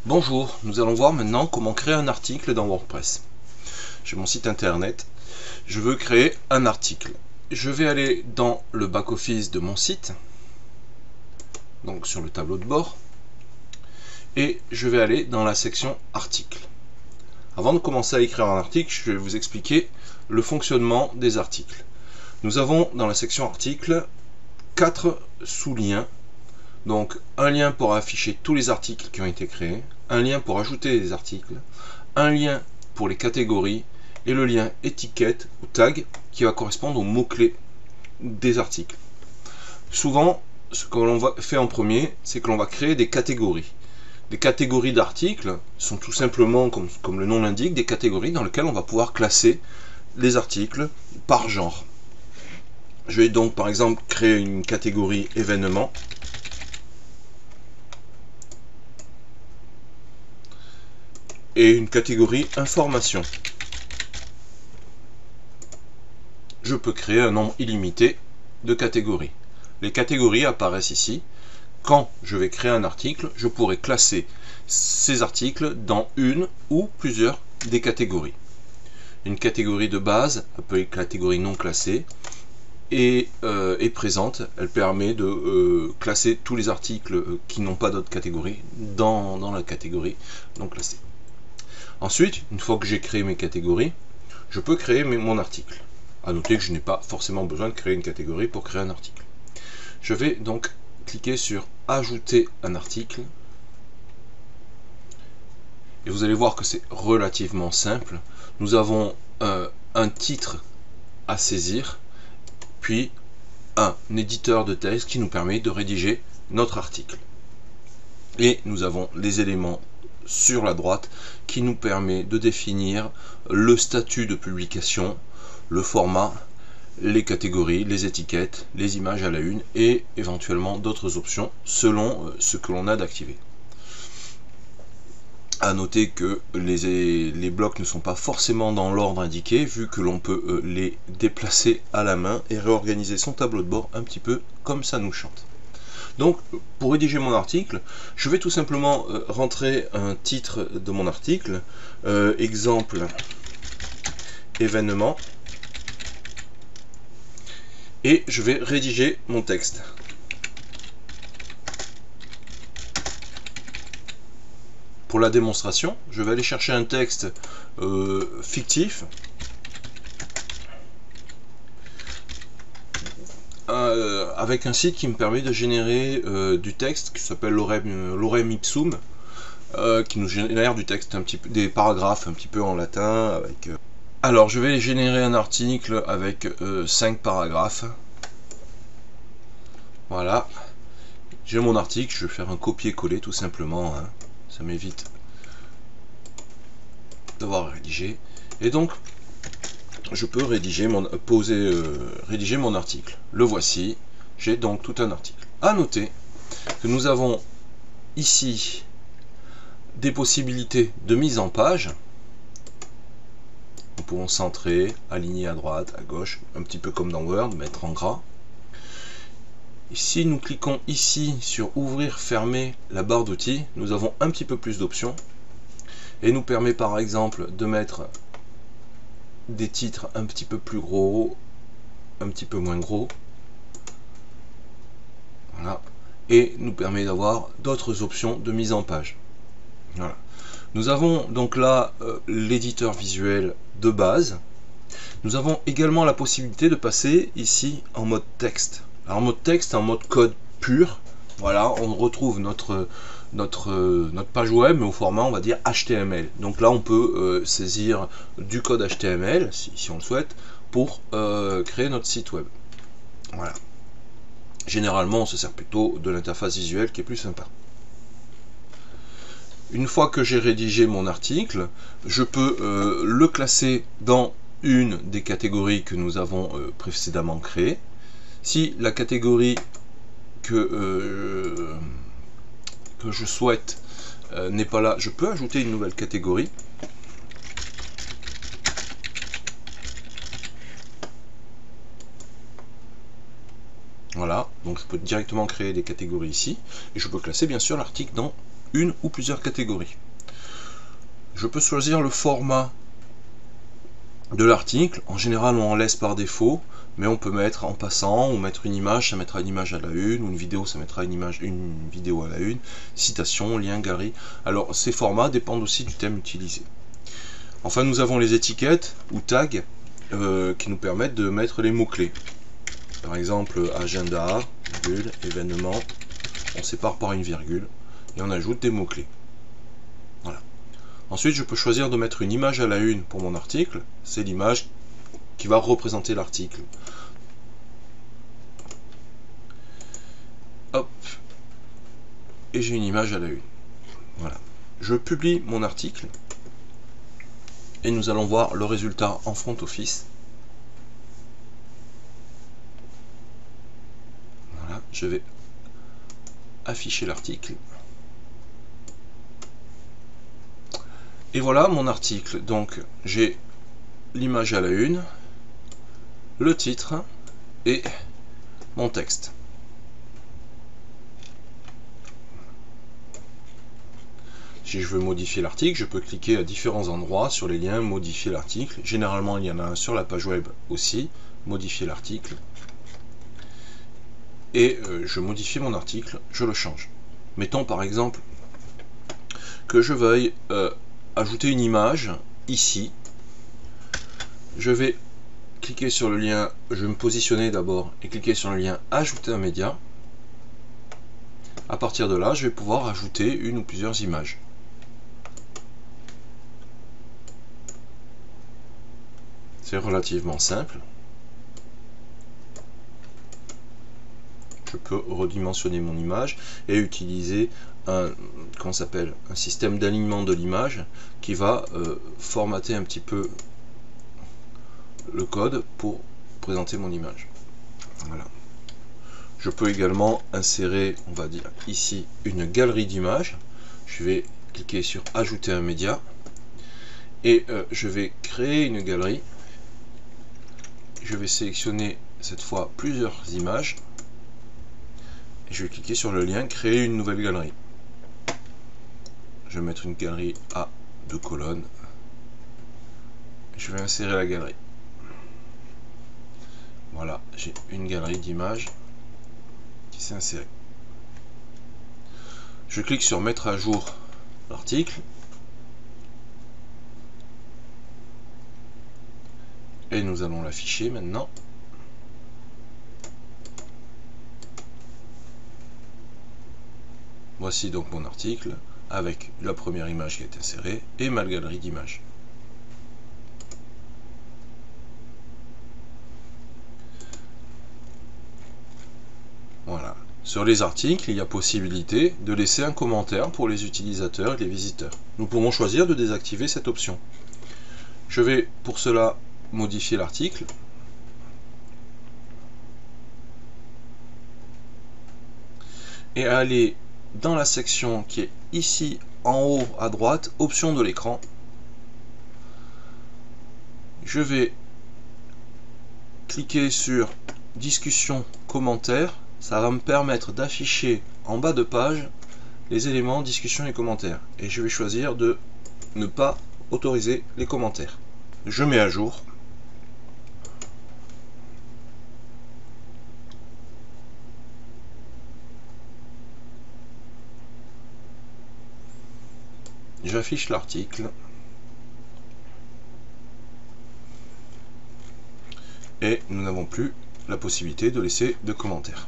Bonjour, nous allons voir maintenant comment créer un article dans WordPress. J'ai mon site internet, je veux créer un article. Je vais aller dans le back-office de mon site, donc sur le tableau de bord, et je vais aller dans la section articles. Avant de commencer à écrire un article, je vais vous expliquer le fonctionnement des articles. Nous avons dans la section articles 4 sous-liens. Donc un lien pour afficher tous les articles qui ont été créés, un lien pour ajouter des articles, un lien pour les catégories et le lien étiquette ou tag qui va correspondre aux mots-clés des articles. Souvent, ce que l'on fait en premier, c'est que l'on va créer des catégories. Des catégories d'articles sont tout simplement, comme le nom l'indique, des catégories dans lesquelles on va pouvoir classer les articles par genre. Je vais donc par exemple créer une catégorie événements. Et une catégorie information. Je peux créer un nombre illimité de catégories. Les catégories apparaissent ici. Quand je vais créer un article, je pourrai classer ces articles dans une ou plusieurs des catégories. Une catégorie de base, appelée catégorie non classée, est présente. Elle permet de classer tous les articles qui n'ont pas d'autres catégories dans la catégorie non classée. Ensuite, une fois que j'ai créé mes catégories, je peux créer mon article. A noter que je n'ai pas forcément besoin de créer une catégorie pour créer un article. Je vais donc cliquer sur ajouter un article. Et vous allez voir que c'est relativement simple. Nous avons un titre à saisir, puis un éditeur de texte qui nous permet de rédiger notre article. Et nous avons les éléments sur la droite qui nous permet de définir le statut de publication, le format, les catégories, les étiquettes, les images à la une et éventuellement d'autres options selon ce que l'on a d'activé. À noter que les blocs ne sont pas forcément dans l'ordre indiqué vu que l'on peut les déplacer à la main et réorganiser son tableau de bord un petit peu comme ça nous chante. Donc, pour rédiger mon article, je vais tout simplement rentrer un titre de mon article, exemple événement, et je vais rédiger mon texte. Pour la démonstration, je vais aller chercher un texte fictif, avec un site qui me permet de générer du texte qui s'appelle Lorem Ipsum, qui nous génère du texte un petit peu, des paragraphes un petit peu en latin. Alors je vais générer un article avec 5 paragraphes. Voilà, j'ai mon article, je vais faire un copier-coller tout simplement, hein. Ça m'évite d'avoir rédigé. Et donc je peux rédiger rédiger mon article. Le voici, j'ai donc tout un article. À noter que nous avons ici des possibilités de mise en page. Nous pouvons centrer, aligner à droite, à gauche, un petit peu comme dans Word, mettre en gras. Si nous cliquons ici sur ouvrir, fermer la barre d'outils, nous avons un petit peu plus d'options et nous permet par exemple de mettre des titres un petit peu plus gros, un petit peu moins gros, voilà, et nous permet d'avoir d'autres options de mise en page. Voilà. Nous avons donc là l'éditeur visuel de base. Nous avons également la possibilité de passer ici en mode texte. Alors en mode texte, en mode code pur, voilà, on retrouve notre page web, mais au format, on va dire HTML. Donc là, on peut saisir du code HTML, si on le souhaite, pour créer notre site web. Voilà. Généralement, on se sert plutôt de l'interface visuelle qui est plus sympa. Une fois que j'ai rédigé mon article, je peux le classer dans une des catégories que nous avons précédemment créées. Si la catégorie que je souhaite n'est pas là, je peux ajouter une nouvelle catégorie. Voilà, donc je peux directement créer des catégories ici, et je peux classer bien sûr l'article dans une ou plusieurs catégories. Je peux choisir le format de l'article. En général, on en laisse par défaut, mais on peut mettre en passant, ou mettre une image, ça mettra une image à la une, ou une vidéo, ça mettra une vidéo à la une, citation, lien, galerie. Alors, ces formats dépendent aussi du thème utilisé. Enfin, nous avons les étiquettes ou tags qui nous permettent de mettre les mots-clés. Par exemple, agenda, virgule, événement, on sépare par une virgule et on ajoute des mots-clés. Voilà. Ensuite, je peux choisir de mettre une image à la une pour mon article. C'est l'image qui va représenter l'article. Hop. Et j'ai une image à la une. Voilà. Je publie mon article. Et nous allons voir le résultat en front office. Voilà. Je vais afficher l'article. Et voilà mon article. Donc j'ai l'image à la une, le titre et mon texte. Si je veux modifier l'article, je peux cliquer à différents endroits sur les liens modifier l'article. Généralement il y en a un sur la page web aussi, modifier l'article. Et je modifie mon article, je le change. Mettons par exemple que je veuille ajouter une image ici. Je vais cliquer sur le lien, je vais me positionner d'abord et cliquer sur le lien ajouter un média. À partir de là, je vais pouvoir ajouter une ou plusieurs images. C'est relativement simple. Je peux redimensionner mon image et utiliser un système d'alignement de l'image qui va formater un petit peu le code pour présenter mon image. Voilà. Je peux également insérer, on va dire ici, une galerie d'images. Je vais cliquer sur ajouter un média et je vais créer une galerie. Je vais sélectionner cette fois plusieurs images. Et je vais cliquer sur le lien créer une nouvelle galerie. Je vais mettre une galerie à 2 colonnes. Je vais insérer la galerie. Voilà, j'ai une galerie d'images qui s'est insérée. Je clique sur mettre à jour l'article. Et nous allons l'afficher maintenant. Voici donc mon article avec la première image qui est insérée et ma galerie d'images. Voilà. Sur les articles, il y a possibilité de laisser un commentaire pour les utilisateurs et les visiteurs. Nous pouvons choisir de désactiver cette option. Je vais pour cela modifier l'article. Et aller dans la section qui est ici en haut à droite, option de l'écran. Je vais cliquer sur discussion, commentaires. Ça va me permettre d'afficher en bas de page les éléments discussion et commentaires. Et je vais choisir de ne pas autoriser les commentaires. Je mets à jour. J'affiche l'article et nous n'avons plus la possibilité de laisser de commentaires.